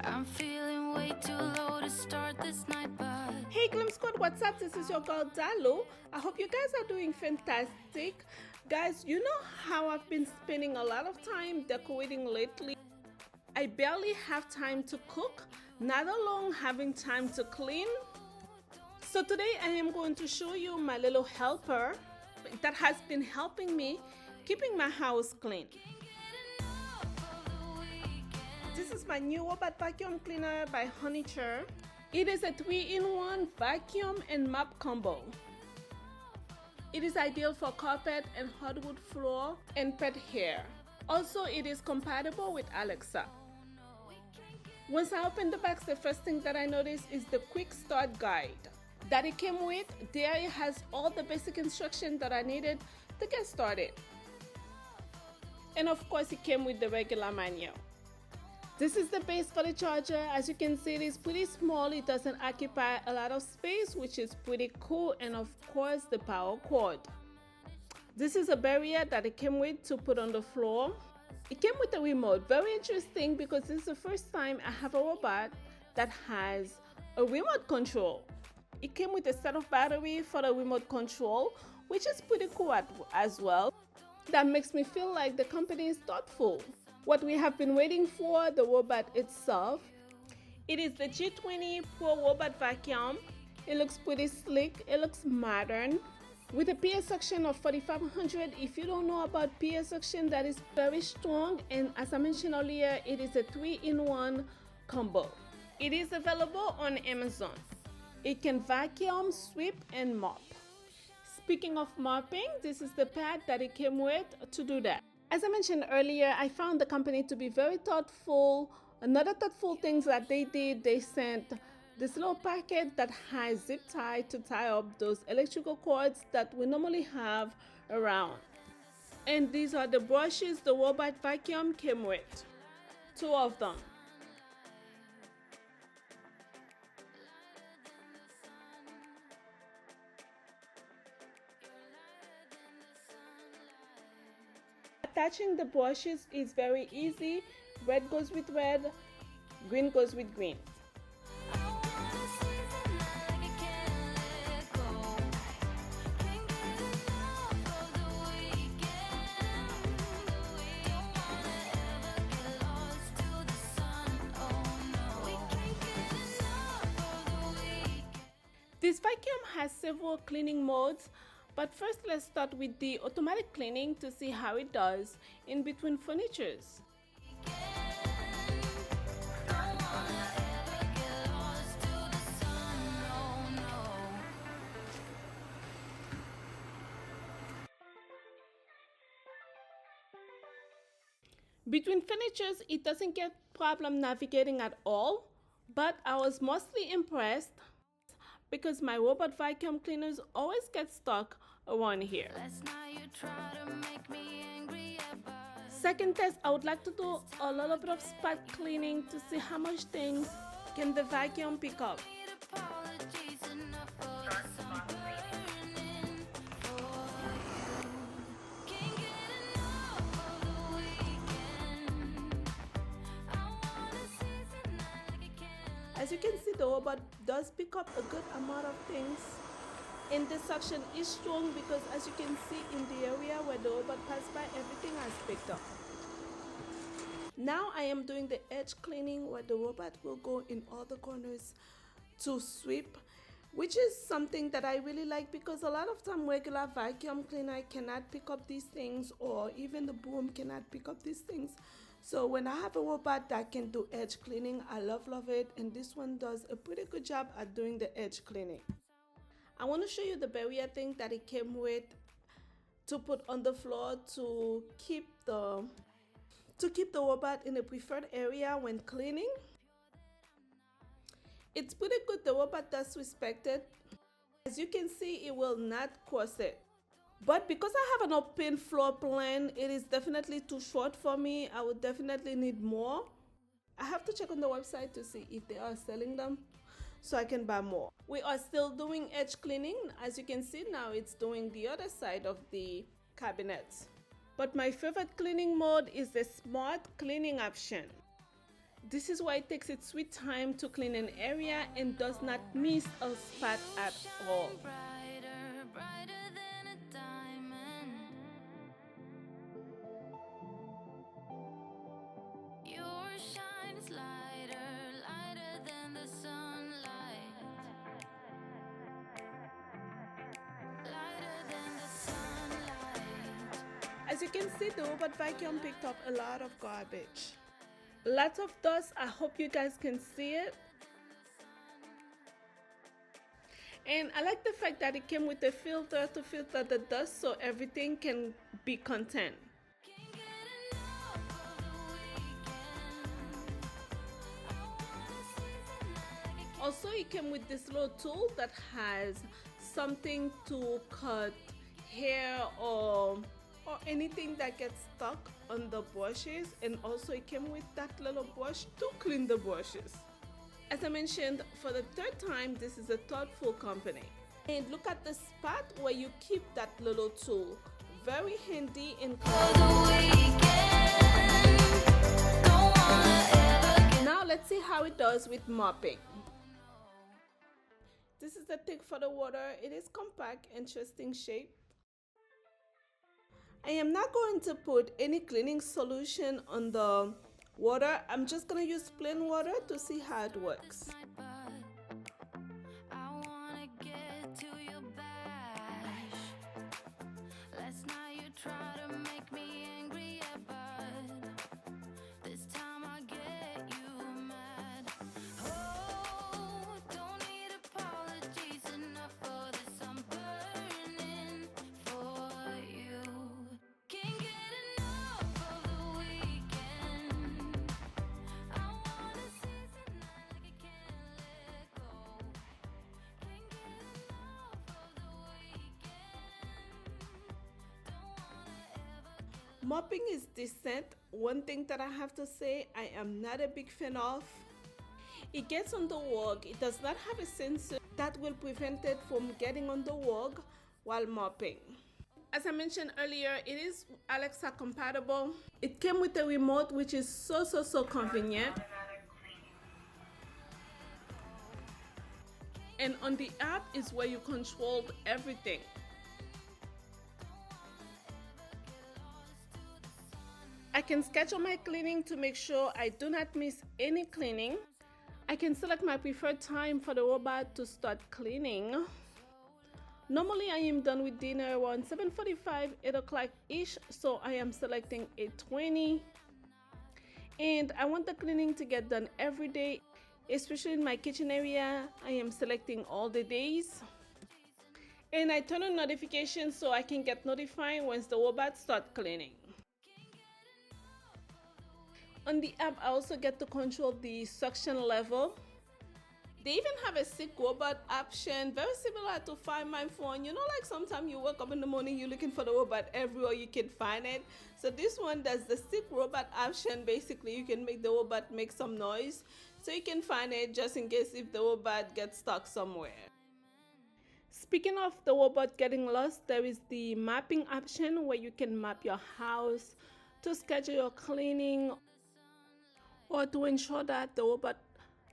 I'm feeling way too low to start this night, but Hey Glam Squad, what's up? This is your girl Dalou. I hope you guys are doing fantastic. Guys, you know how I've been spending a lot of time decorating lately? I barely have time to cook, not alone having time to clean. So today I am going to show you my little helper that has been helping me keeping my house clean. This is my new robot vacuum cleaner by Honiture. It is a 3-in-1 vacuum and mop combo. It is ideal for carpet and hardwood floor and pet hair. Also, it is compatible with Alexa. Once I opened the box, the first thing that I noticed is the quick start guide that it came with. There it has all the basic instructions that I needed to get started. And of course, it came with the regular manual. This is the base for the charger. As you can see, it is pretty small. It doesn't occupy a lot of space, which is pretty cool. And of course, the power cord. This is a barrier that it came with to put on the floor. It came with a remote. Very interesting because this is the first time I have a robot that has a remote control. It came with a set of battery for the remote control, which is pretty cool as well. That makes me feel like the company is thoughtful. What we have been waiting for, the robot itself. It is the G20 Pro Robot Vacuum. It looks pretty slick. It looks modern. With a PA suction of 4500, if you don't know about PA suction, that is very strong. And as I mentioned earlier, it is a 3-in-1 combo. It is available on Amazon. It can vacuum, sweep, and mop. Speaking of mopping, this is the pad that it came with to do that. As I mentioned earlier, I found the company to be very thoughtful. Another thoughtful thing that they did, they sent this little packet that has zip tie to tie up those electrical cords that we normally have around. And these are the brushes the robot vacuum came with. 2 of them. Attaching the brushes is very easy. Red goes with red, green goes with green. This vacuum has several cleaning modes. But first, let's start with the automatic cleaning to see how it does in between furnitures. Between furnitures, it doesn't get problem navigating at all, but I was mostly impressed because my robot vacuum cleaners always get stuck around here. Second test, I would like to do a little bit of spot cleaning to see how much things can the vacuum pick up. As you can see, the robot does pick up a good amount of things. And the suction is strong because as you can see in the area where the robot passed by, everything has picked up. Now I am doing the edge cleaning where the robot will go in all the corners to sweep, which is something that I really like because a lot of time regular vacuum cleaner cannot pick up these things, or even the broom cannot pick up these things. So when I have a robot that can do edge cleaning, I love it, and this one does a pretty good job at doing the edge cleaning. I want to show you the barrier thing that it came with to put on the floor to keep the robot in a preferred area when cleaning. It's pretty good. The robot does respect it. As you can see, it will not cross it. But because I have an open floor plan, it is definitely too short for me. I would definitely need more. I have to check on the website to see if they are selling them so I can buy more. We are still doing edge cleaning. As you can see now, it's doing the other side of the cabinet. But my favorite cleaning mode is the smart cleaning option. This is why it takes its sweet time to clean an area and does not miss a spot at all. Brighter, brighter than a diamond. Your shine is lighter, lighter than the sunlight. Lighter than the sunlight. As you can see, the robot vacuum picked up a lot of garbage. Lots of dust. I hope you guys can see it. And I like the fact that it came with a filter to filter the dust so everything can be contained. Can't get enough of the weekend. I wanna season like a Also, it came with this little tool that has something to cut hair or anything that gets stuck on the brushes, and also it came with that little brush to clean the brushes. As I mentioned, for the third time, this is a thoughtful company. And look at the spot where you keep that little tool. Very handy and Now let's see how it does with mopping. This is the thing for the water. It is compact, interesting shape. I am not going to put any cleaning solution on the water. I'm just going to use plain water to see how it works. night, but I wanna get to your bash. Last night you tried to make me angry, yeah, but this time I get you mad. Oh, don't need apologies enough for this. I'm burning for you. Can't get enough of the weekend. I wanna season night like I can't let go. Can't get enough of the weekend. Don't wanna ever get Mopping is decent. One thing that I have to say I am not a big fan of. It gets on the rug. It does not have a sensor that will prevent it from getting on the rug while mopping. As I mentioned earlier, it is Alexa compatible. It came with a remote, which is so convenient. And on the app is where you control everything. I can schedule my cleaning to make sure I do not miss any cleaning. I can select my preferred time for the robot to start cleaning. Normally I am done with dinner around 7:45, 8 o'clock ish, so I am selecting 8:20. And I want the cleaning to get done every day, especially in my kitchen area. I am selecting all the days. And I turn on notifications so I can get notified once the robot starts cleaning. On the app, I also get to control the suction level. They even have a sick robot option, very similar to Find My Phone. You know, like sometimes you wake up in the morning, you're looking for the robot everywhere you can find it. So this one does the sick robot option. Basically, you can make the robot make some noise so you can find it just in case if the robot gets stuck somewhere. Speaking of the robot getting lost, there is the mapping option where you can map your house to schedule your cleaning or to ensure that the robot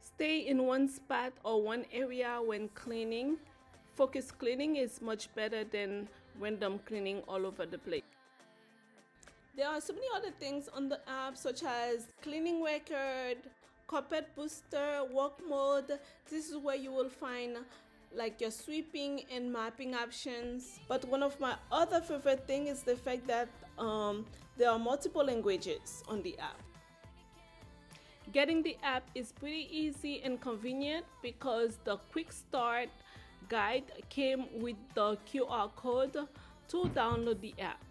stay in one spot or one area when cleaning. Focus cleaning is much better than random cleaning all over the place. There are so many other things on the app, such as cleaning record, carpet booster, work mode. This is where you will find like your sweeping and mapping options. But one of my other favorite things is the fact that there are multiple languages on the app. Getting the app is pretty easy and convenient because the quick start guide came with the QR code to download the app.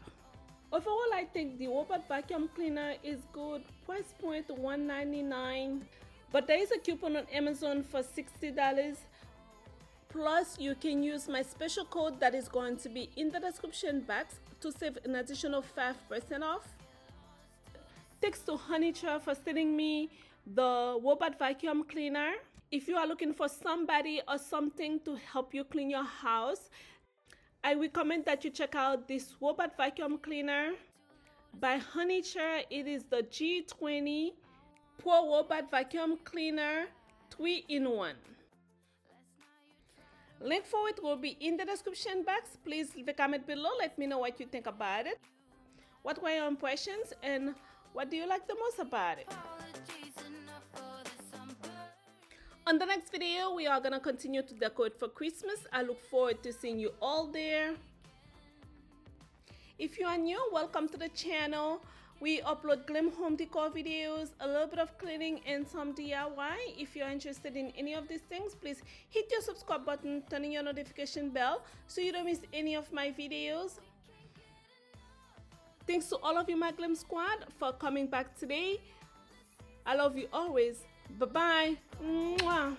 Overall, I think the robot vacuum cleaner is good. Price point $199, but there is a coupon on Amazon for $60. Plus, you can use my special code that is going to be in the description box to save an additional 5% off. Thanks to Honiture for sending me the robot vacuum cleaner. If you are looking for somebody or something to help you clean your house, I recommend that you check out this robot vacuum cleaner by Honiture. It is the G20 Pro Robot Vacuum Cleaner 3-in-1. Link for it will be in the description box. Please leave a comment below. Let me know what you think about it. What were your impressions and what do you like the most about it? On the next video, we are gonna continue to decorate for Christmas. I look forward to seeing you all there. If you are new, welcome to the channel. We upload glam home decor videos, a little bit of cleaning, and some DIY. If you're interested in any of these things, please hit your subscribe button, turn on your notification bell so you don't miss any of my videos. Thanks to all of you, my Glam Squad, for coming back today. I love you always. Bye-bye. Mwah.